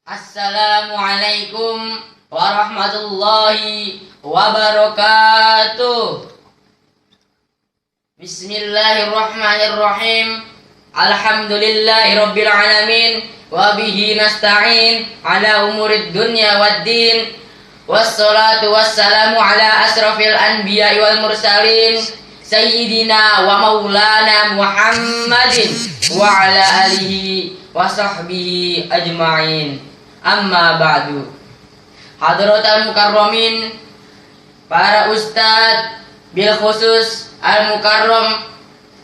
Assalamualaikum warahmatullahi wabarakatuh. Bismillahirrahmanirrahim. Alhamdulillahirabbil alamin wa bihi nasta'in ala umurid dunya waddin. Wassalatu wassalamu ala asrafil anbiya'i wal mursalin sayyidina wa maulana Muhammadin wa ala alihi wa sahbihi ajma'in. Amma ba'du. Hadratal mukarramin, para ustadz, bil khusus al-mukarram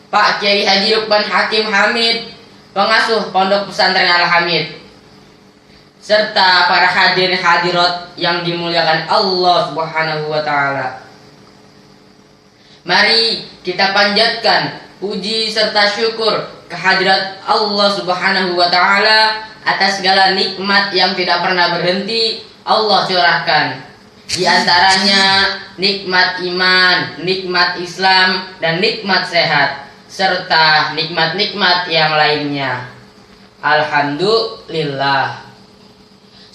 Pak Kiai Haji Lukman Hakim Hamid, pengasuh Pondok Pesantren Al-Hamid, serta para hadirin hadirat yang dimuliakan Allah Subhanahu wa taala. Mari kita panjatkan puji serta syukur kehadirat Allah Subhanahu wa taala atas segala nikmat yang tidak pernah berhenti Allah curahkan. Di antaranya nikmat iman, nikmat Islam, dan nikmat sehat, serta nikmat-nikmat yang lainnya. Alhamdulillah.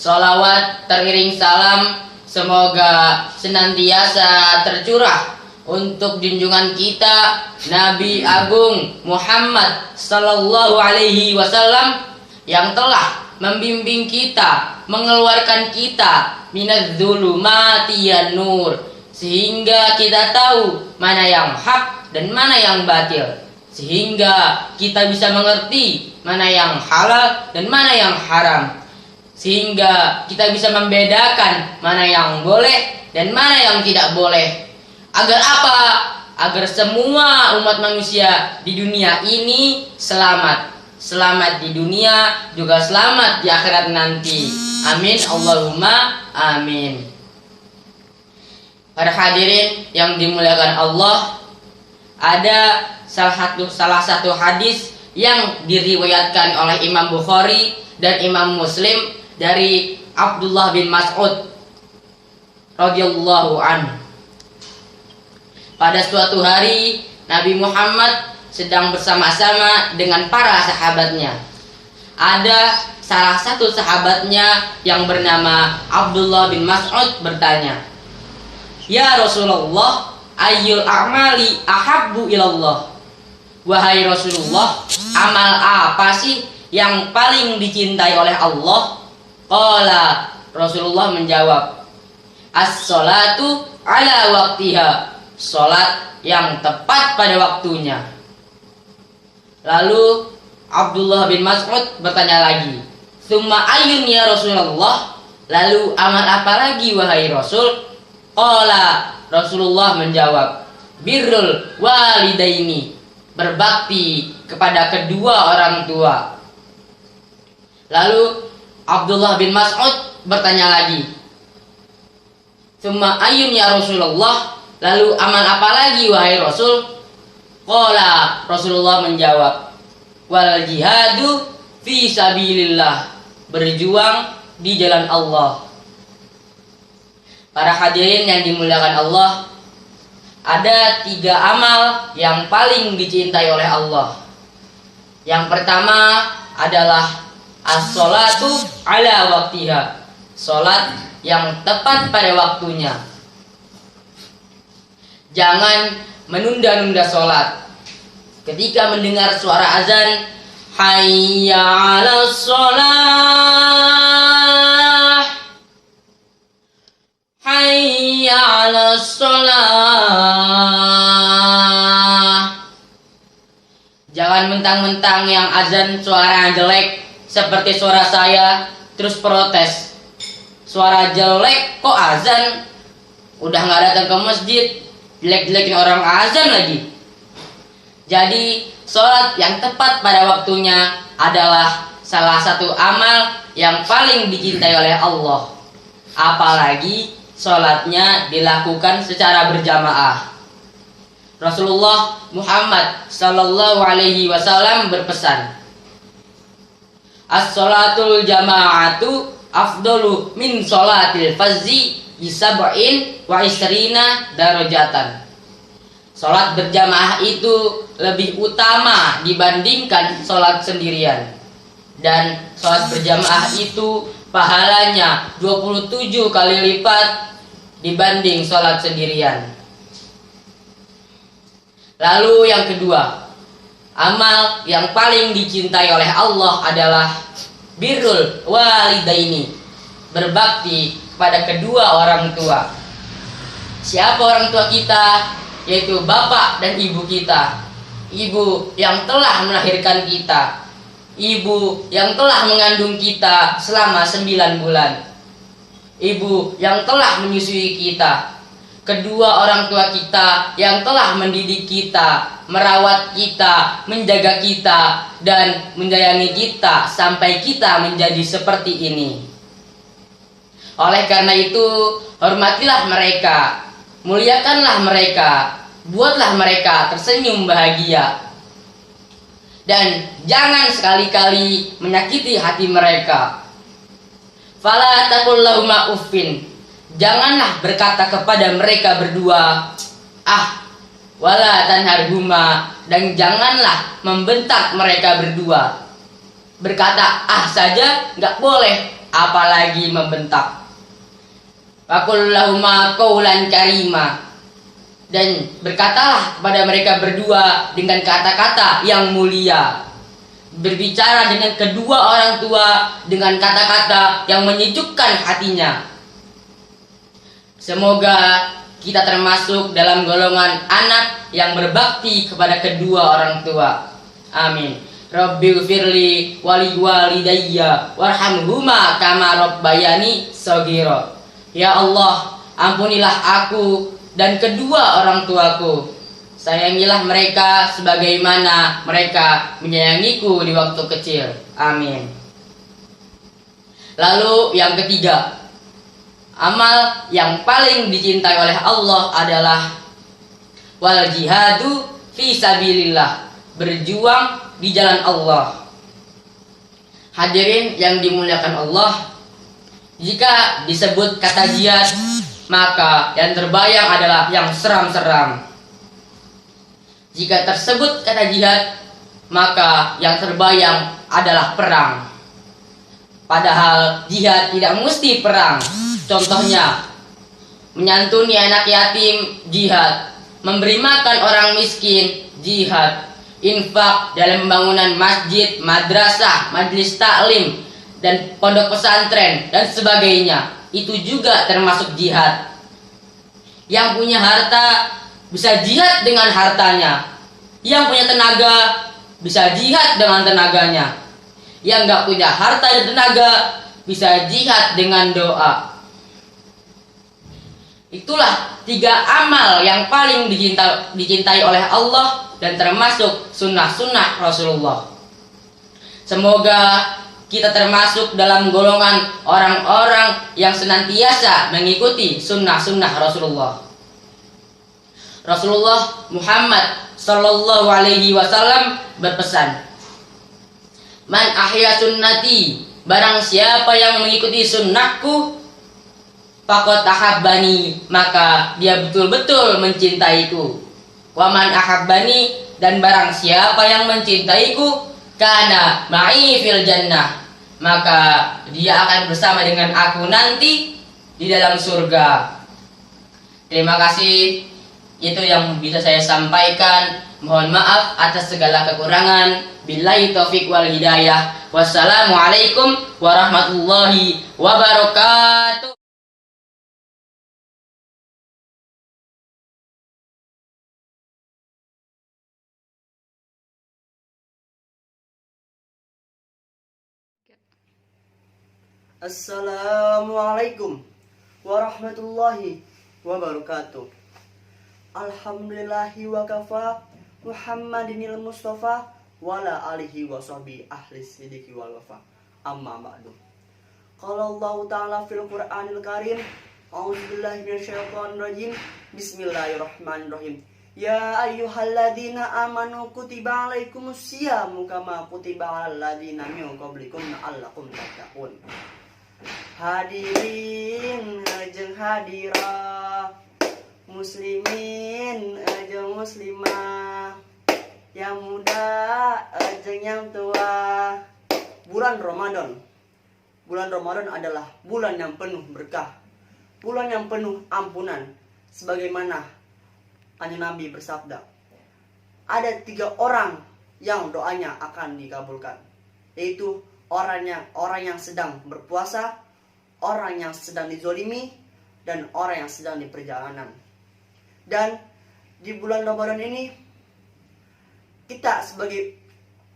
Sholawat teriring salam semoga senantiasa tercurah untuk junjungan kita Nabi Agung Muhammad sallallahu alaihi wasallam yang telah membimbing kita, mengeluarkan kita minadz zulumati yan nur, sehingga kita tahu mana yang hak dan mana yang batil, sehingga kita bisa mengerti mana yang halal dan mana yang haram, sehingga kita bisa membedakan mana yang boleh dan mana yang tidak boleh. Agar apa? Agar semua umat manusia di dunia ini selamat di dunia, juga selamat di akhirat nanti. Amin Allahumma amin. Para hadirin yang dimuliakan Allah, ada salah satu hadis yang diriwayatkan oleh Imam Bukhari dan Imam Muslim dari Abdullah bin Mas'ud radhiyallahu anhu. Pada suatu hari Nabi Muhammad sedang bersama-sama dengan para sahabatnya. Ada salah satu sahabatnya yang bernama Abdullah bin Mas'ud bertanya, "Ya Rasulullah, ayyul a'mali ahabbu ilallah?" Wahai Rasulullah, amal apa sih yang paling dicintai oleh Allah? Qala, Rasulullah menjawab, as-sholatu ala waqtiha, salat yang tepat pada waktunya. Lalu Abdullah bin Mas'ud bertanya lagi, "Tsumma ayyun ya Rasulullah?" Lalu amal apa lagi wahai Rasul? Qala, Rasulullah menjawab, birrul walidaini, berbakti kepada kedua orang tua. Lalu Abdullah bin Mas'ud bertanya lagi, "Tsumma ayyun ya Rasulullah?" Lalu amal apa lagi wahai Rasul? Qala, Rasulullah menjawab, wal jihadu fi sabilillah, berjuang di jalan Allah. Para hadirin yang dimuliakan Allah, ada 3 amal yang paling dicintai oleh Allah. Yang pertama adalah as-sholatu ala waqtiha, salat yang tepat pada waktunya. Jangan menunda-nunda sholat. Ketika mendengar suara azan, hayya 'alas sholah, hayya 'alas sholah. Jangan mentang-mentang yang azan suaranya jelek seperti suara saya terus protes. Suara jelek kok azan? Udah gak datang ke masjid, jelek-jelekin orang azan lagi. Jadi sholat yang tepat pada waktunya adalah salah satu amal yang paling dicintai oleh Allah. Apalagi sholatnya dilakukan secara berjamaah. Rasulullah Muhammad sallallahu alaihi wasallam berpesan, as-sholatul jama'atu afdalu min sholatil fazzi bisab'in wa isrina darajatan. Sholat berjamaah itu lebih utama dibandingkan sholat sendirian, dan sholat berjamaah itu pahalanya 27 kali lipat dibanding sholat sendirian. Lalu yang kedua, amal yang paling dicintai oleh Allah adalah birrul walidaini, berbakti pada kedua orang tua. Siapa orang tua kita? Yaitu bapak dan ibu kita. Ibu yang telah melahirkan kita, ibu yang telah mengandung kita selama 9 bulan, ibu yang telah menyusui kita, kedua orang tua kita yang telah mendidik kita, merawat kita, menjaga kita, dan menyayangi kita sampai kita menjadi seperti ini. Oleh karena itu, hormatilah mereka, muliakanlah mereka, buatlah mereka tersenyum bahagia. Dan jangan sekali-kali menyakiti hati mereka. Fala taqul lahuma uffin. Janganlah berkata kepada mereka berdua, ah, wala tanharhuma, dan janganlah membentak mereka berdua. Berkata ah saja nggak boleh, apalagi membentak. Faqul lahuma qaulan karima, dan berkatalah kepada mereka berdua dengan kata-kata yang mulia. Berbicara dengan kedua orang tua dengan kata-kata yang menyejukkan hatinya. Semoga kita termasuk dalam golongan anak yang berbakti kepada kedua orang tua. Amin. Rabbighfirli wali walidayya warhamhuma kama rabbayani shaghira. Ya Allah, ampunilah aku dan kedua orang tuaku. Sayangilah mereka sebagaimana mereka menyayangiku di waktu kecil. Amin. Lalu yang ketiga, amal yang paling dicintai oleh Allah adalah wal jihadu fi sabilillah, berjuang di jalan Allah. Hadirin yang dimuliakan Allah, jika disebut kata jihad, maka yang terbayang adalah yang seram-seram. Jika tersebut kata jihad, maka yang terbayang adalah perang. Padahal jihad tidak mesti perang. Contohnya, menyantuni anak yatim, jihad. Memberi makan orang miskin, jihad. Infak dalam pembangunan masjid, madrasah, majelis taklim, dan pondok pesantren, dan sebagainya, itu juga termasuk jihad. Yang punya harta bisa jihad dengan hartanya. Yang punya tenaga bisa jihad dengan tenaganya. Yang gak punya harta dan tenaga bisa jihad dengan doa. Itulah 3 amal yang paling dicintai oleh Allah dan termasuk sunnah-sunnah Rasulullah. Semoga kita termasuk dalam golongan orang-orang yang senantiasa mengikuti sunnah-sunnah Rasulullah. Rasulullah Muhammad Sallallahu Alaihi Wasallam berpesan, man ahya sunnati, barang siapa yang mengikuti sunnahku, faqad ahabbani, maka dia betul-betul mencintaiku. Wa man ahabbani, dan barang siapa yang mencintaiku, kana ma'i fil jannah, maka dia akan bersama dengan aku nanti di dalam surga. Terima kasih. Itu yang bisa saya sampaikan. Mohon maaf atas segala kekurangan. Billahi taufik wal hidayah. Wassalamualaikum warahmatullahi wabarakatuh. Assalamualaikum warahmatullahi wabarakatuh. Alhamdulillahi wa kafa Muhammadinil Mustafa wala alihi wa sahbihi ahli sidiki wal wafa. Amma ba'du. Qala Allah Ta'ala fil Qur'anil Karim, a'udzubillahi minasyaitonir rajim. Bismillahirrahmanirrahim. Ya ayyuhalladzina amanu kutiba alaikumus syiyamu kama kutiba alal ladzina min qablikum la'allakum tattaqun. Hadirin jeung hadirah, muslimin jeung muslimah, yang muda jeung yang tua. Bulan Ramadan bulan Ramadan adalah bulan yang penuh berkah, bulan yang penuh ampunan. Sebagaimana Kanjeng Nabi bersabda, ada 3 orang yang doanya akan dikabulkan, yaitu orang yang sedang berpuasa, orang yang sedang dizolimi, dan orang yang sedang di perjalanan. Dan di bulan Ramadan ini, kita sebagai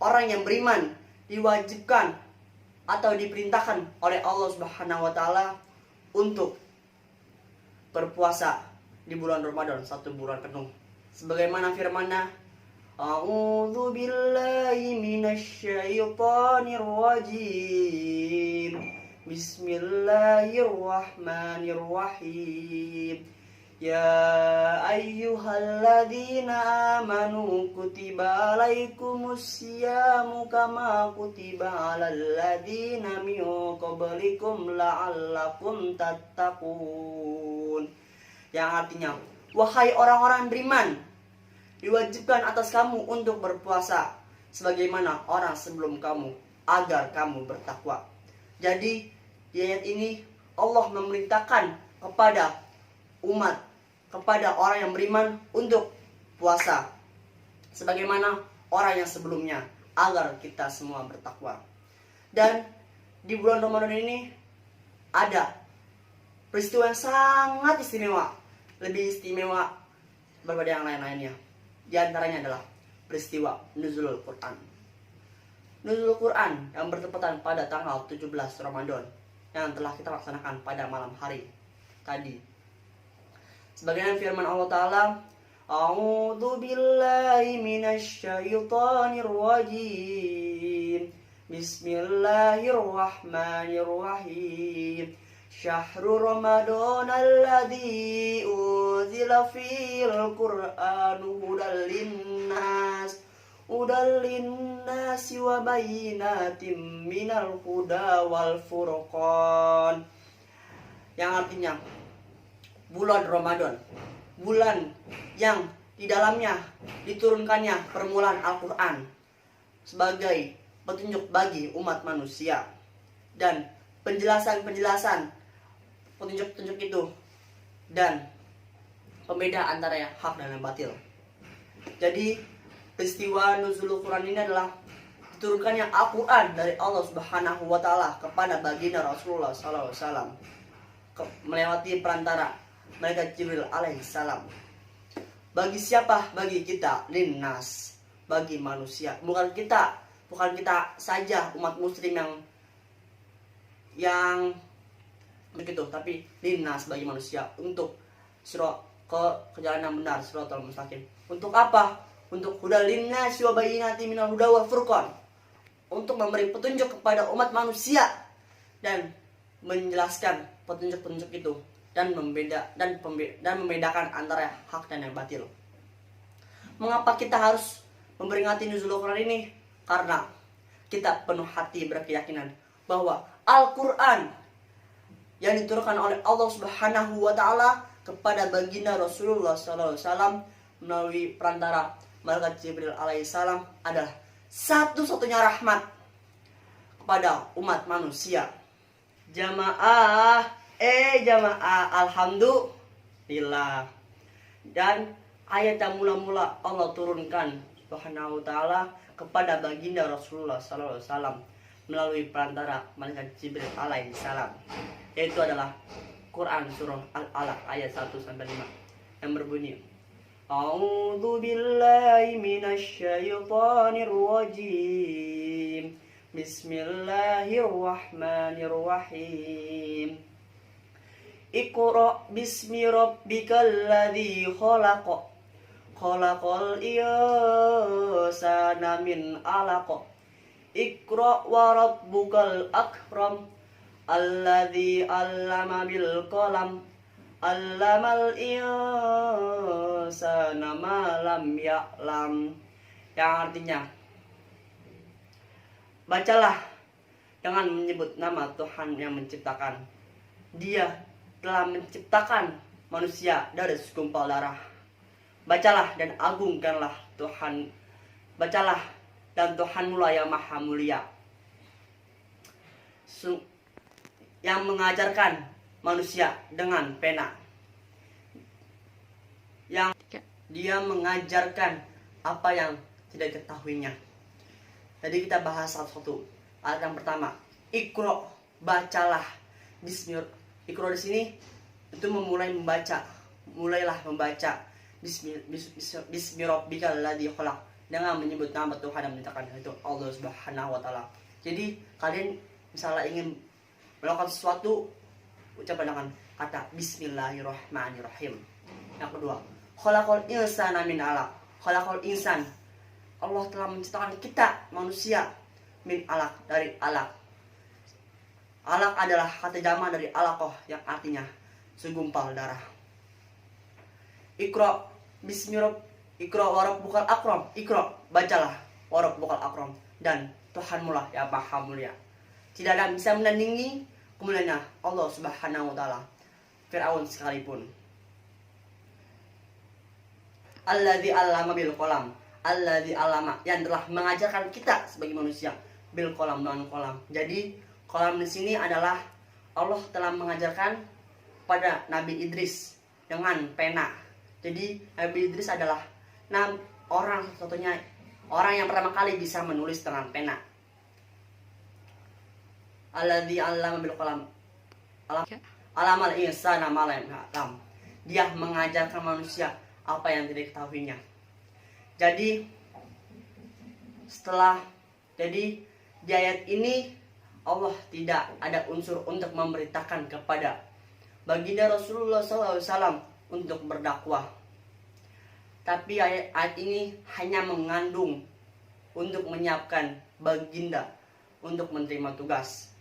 orang yang beriman diwajibkan atau diperintahkan oleh Allah Subhanahu wa taala untuk berpuasa di bulan Ramadan 1 bulan penuh. Sebagaimana firman-Nya, A'udzu billahi minasyaitonir rajim. Bismillahirrahmanirrahim. Ya ayyuhalladzina amanu kutiba alaikumusyamu kama kutiba alal ladzina min qablikum la'allakum tattaqun. Yang artinya, wahai orang-orang beriman, diwajibkan atas kamu untuk berpuasa sebagaimana orang sebelum kamu, agar kamu bertakwa. Jadi di ayat ini Allah memerintahkan kepada umat, kepada orang yang beriman untuk puasa sebagaimana orang yang sebelumnya, agar kita semua bertakwa. Dan di bulan Ramadan ini ada peristiwa yang sangat istimewa, lebih istimewa daripada yang lain-lainnya. Di antaranya adalah peristiwa Nuzulul Quran. Nuzulul Quran yang bertepatan pada tanggal 17 Ramadan yang telah kita laksanakan pada malam hari tadi. Sebagaimana firman Allah Ta'ala, A'udzu billahi minasyaitonir rajim. Bismillahirrahmanirrahim. Syahrul Ramadan alladzi unzila fil Qur'anu hudal linnasi wa bayyinatin minal huda wal furqan. Yang artinya bulan Ramadan, bulan yang di dalamnya diturunkannya permulaan Al-Qur'an sebagai petunjuk bagi umat manusia, dan penjelasan petunjuk itu dan pembeda antara yang hak dan yang batil. Jadi peristiwa Nuzulul Quran ini adalah diturunkannya Al-Quran dari Allah Subhanahu wa taala kepada baginda Rasulullah sallallahu alaihi wasallam melewati perantara malaikat Jibril alaihi salam. Bagi siapa? Bagi kita, linnas, bagi manusia. Bukan kita saja umat muslim yang begitu, tapi linnas, bagi manusia, untuk ke jalan yang benar, siratal mustaqim. Untuk apa? Untuk hudal linnasi wa bayyinatin minal huda wal furqan, untuk memberi petunjuk kepada umat manusia dan menjelaskan petunjuk-petunjuk itu dan membedakan antara hak dan yang batil. Mengapa kita harus memperingati Nuzulul Quran ini? Karena kita penuh hati berkeyakinan bahwa Al-Quran yang diturunkan oleh Allah Subhanahu wa taala kepada baginda Rasulullah sallallahu alaihi wasallam melalui perantara malaikat Jibril alaihi salam adalah satu-satunya rahmat kepada umat manusia. Jamaah alhamdulillah. Dan ayat yang mula-mula Allah turunkan Subhanahu wa taala kepada baginda Rasulullah sallallahu alaihi wasallam melalui perantara malaikat Jibril alaihi salam, yaitu adalah Quran surah Al-Alaq ayat 1 sampai 5 yang berbunyi, A'udzu billahi minasyaitonir rajim. Bismillahirrahmanirrahim. Iqra bismi rabbikal ladzi khalaq. Khalaqal insana min 'alaq. Iqra wa rabbukal akram. Alladzi 'allama bil qalam. 'Allamal insana ma lam ya'lam. Yang artinya, bacalah dengan menyebut nama Tuhan yang menciptakan. Dia telah menciptakan manusia dari segumpal darah. Bacalah dan agungkanlah Tuhan. Bacalah dan Tuhanmu lah yang maha mulia. yang mengajarkan manusia dengan pena. Yang dia mengajarkan apa yang tidak diketahuinya. Jadi kita bahas satu-satu. Ayat yang pertama, Iqra, bacalah. Iqra di sini itu memulai membaca. Mulailah membaca. Bismi rabbikal ladzi khalaq, dengan menyebut nama Tuhan yang menciptakan, itu Allah Subhanahu wa taala. Jadi kalian misalnya ingin melakukan sesuatu, ucapkan dengan kata Bismillahirrahmanirrahim. Yang kedua, khalaqal insana min 'alaq. Khalaqal insan, Allah telah menciptakan kita manusia min 'alaq, dari alaq. Alaq adalah kata jamak dari alaqah yang artinya segumpal darah. Iqra Iqra wa rabbukal akram. Iqra, bacalah, wa rabbukal akram, dan Tuhanmu lah yang maha mulia. Tidak ada yang bisa menandingi kemuliaannya Allah Subhanahu wa taala, Firaun sekalipun. Alladzi 'allama bil qalam. Alladzi 'allama, yang telah mengajarkan kita sebagai manusia bil qalam, dengan qalam. Jadi qalam di sini adalah Allah telah mengajarkan pada Nabi Idris dengan pena. Jadi Nabi Idris adalah orang satu-satunya orang yang pertama kali bisa menulis dengan pena. Alladzi 'allama bil qalam. Alamal insana ma lam ya'lam. Dia mengajarkan manusia apa yang tidak diketahuinya. Jadi di ayat ini Allah tidak ada unsur untuk memberitakan kepada baginda Rasulullah SAW untuk berdakwah. Tapi ayat ini hanya mengandung untuk menyiapkan baginda untuk menerima tugas.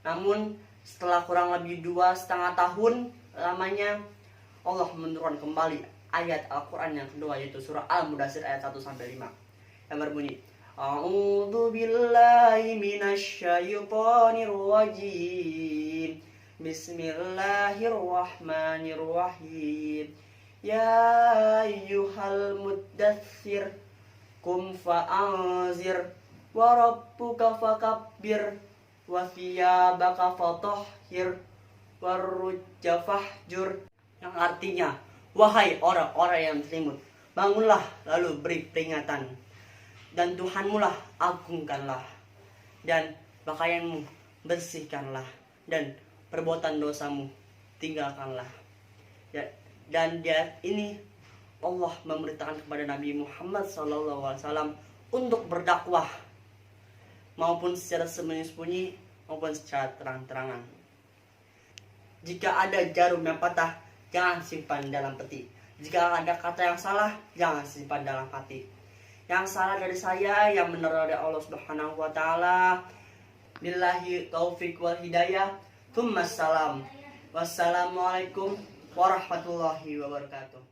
Namun setelah kurang lebih 2,5 tahun lamanya, Allah menurunkan kembali ayat Al-Quran yang kedua, yaitu surah Al-Mudaththir ayat 1-5 yang berbunyi, A'udzu billahi minasyaitonir rajim. Bismillahirrahmanirrahim. Ya ayyuhal muddaththir, qum fa'anzir, wa rabbuka fakabbir, wa thiyabaka fatahhir, warrujza fahjur. Yang artinya, wahai orang-orang yang selimut, bangunlah lalu beri peringatan, dan Tuhanmu lah agungkanlah, dan pakaianmu bersihkanlah, dan perbuatan dosamu tinggalkanlah. Dan dia ini Allah memerintahkan kepada Nabi Muhammad SAW untuk berdakwah, maupun secara sembunyi-sembunyi maupun secara terang-terangan. Jika ada jarum yang patah, jangan simpan dalam peti. Jika ada kata yang salah, jangan simpan dalam hati. Yang salah dari saya, yang benar dari Allah Subhanahu wa taala. Billahi taufik wal hidayah. Tsumma salam. Wassalamualaikum warahmatullahi wabarakatuh.